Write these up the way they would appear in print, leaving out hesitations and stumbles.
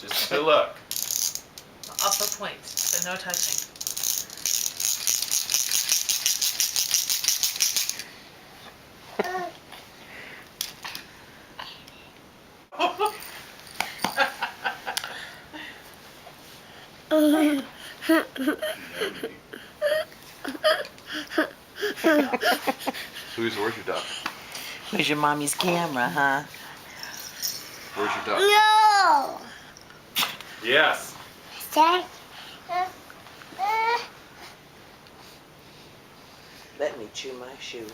Just to look. Up a point, but no touching. Louisa, where's your duck? Where's your mommy's camera, huh? Where's your duck? No! Yes. Let me chew my shoe.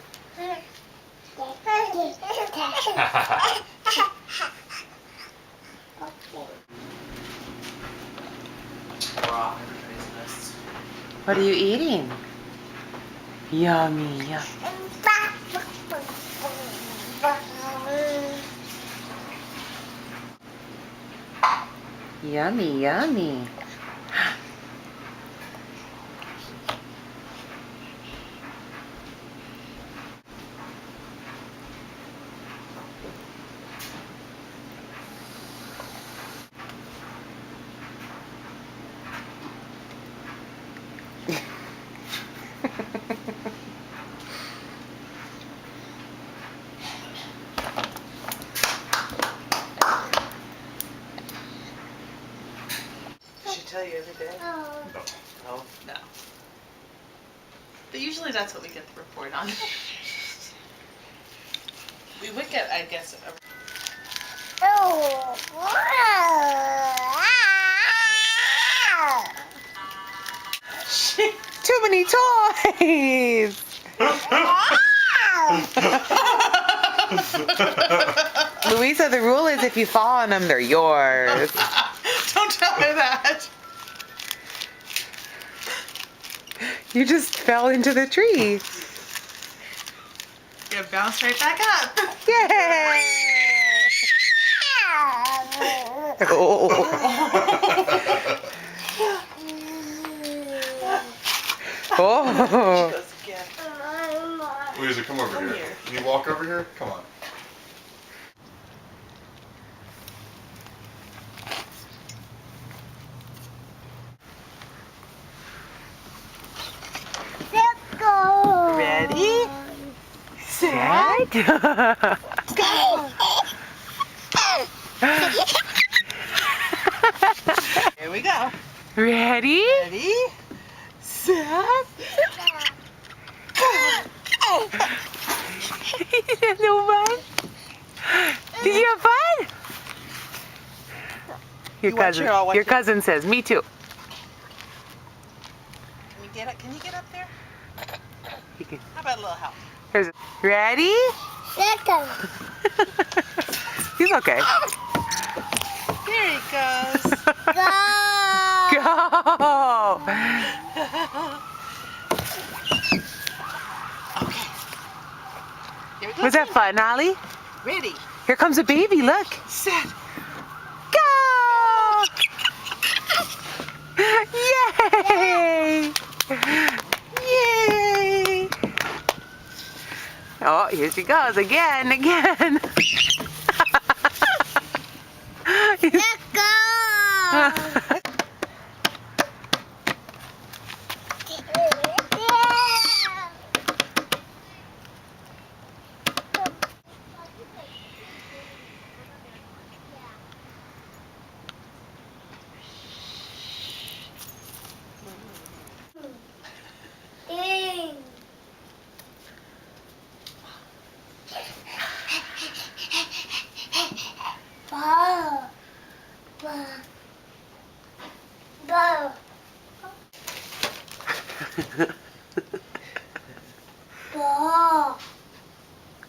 Raw, everybody's missed. What are you eating? Yummy, yum. Yummy, yummy. She tell you every day? Oh, No. But usually that's what we get the report on. We would get, I guess, a too many toys! Louisa, the rule is if you fall on them, they're yours. Don't tell her that. You just fell into the tree. You bounce right back up. Yay! Oh. Oh. Louisa, come over here. Can you walk over here? Come on. Ready? Set? Go! Here we go. Ready? Ready? Set. You had no fun? Did you have fun? Your cousin says, me too. Can you get up there? He can- How about a little help? Here's, ready? Second. He's okay. There he goes. Go! Go! Okay. Here we go. Was that fun, Ollie? Ready, Here comes a baby, look. set. Go! Yay! Yay! Oh, here she goes again. Let's go!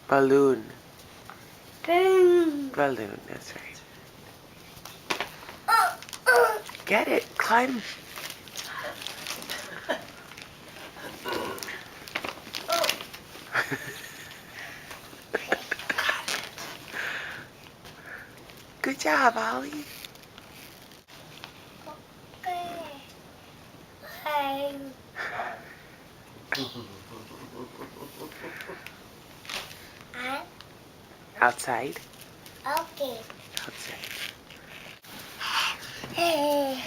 Balloon. Boom. Balloon, that's right. Get it, climb. Good job, Ollie. Outside. Okay. Outside. Lily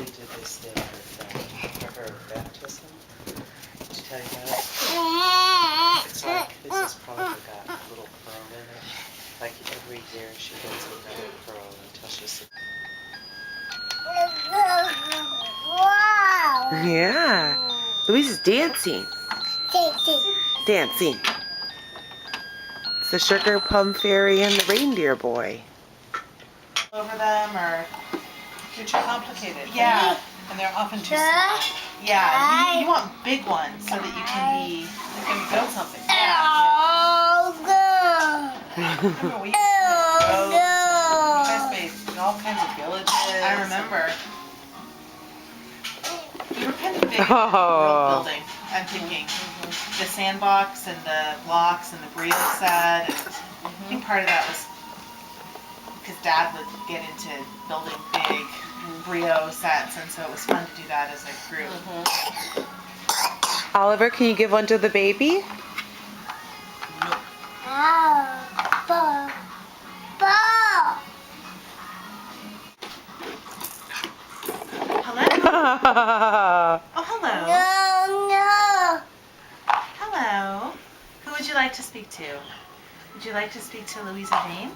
did this day for her baptism. Did she tell you that? It's like, this is probably got a little pearl in it. Like every year she gets another pearl until she's... Wow. Yeah. Louise is dancing. Dancing. It's the Sugar Plum Fairy and the Reindeer Boy. Over them or they're too complicated. Yeah, and they're often too small. Yeah, you want big ones so that you can build something. Yeah. Remember we you guys made all kinds of villages. I remember. We were kind of big Oh. world building, I'm thinking. The sandbox and the blocks and the Brio set. And I think part of that was because Dad would get into building big Brio sets, and so it was fun to do that as a group. Oliver, can you give one to the baby? Hello? Oh, hello. Hello. Who would you like to speak to? Would you like to speak to Louisa Vane?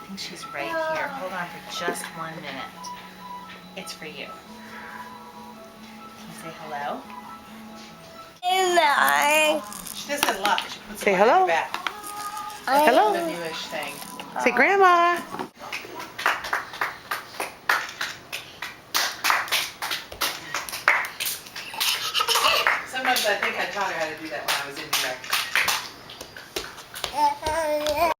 I think she's right here. Hold on for just 1 minute. It's for you. Can you say hello? She does that a lot. She puts Say it behind hello. her back. Hello. The newish thing. Say Grandma. Sometimes I think I taught her how to do that when I was in New York.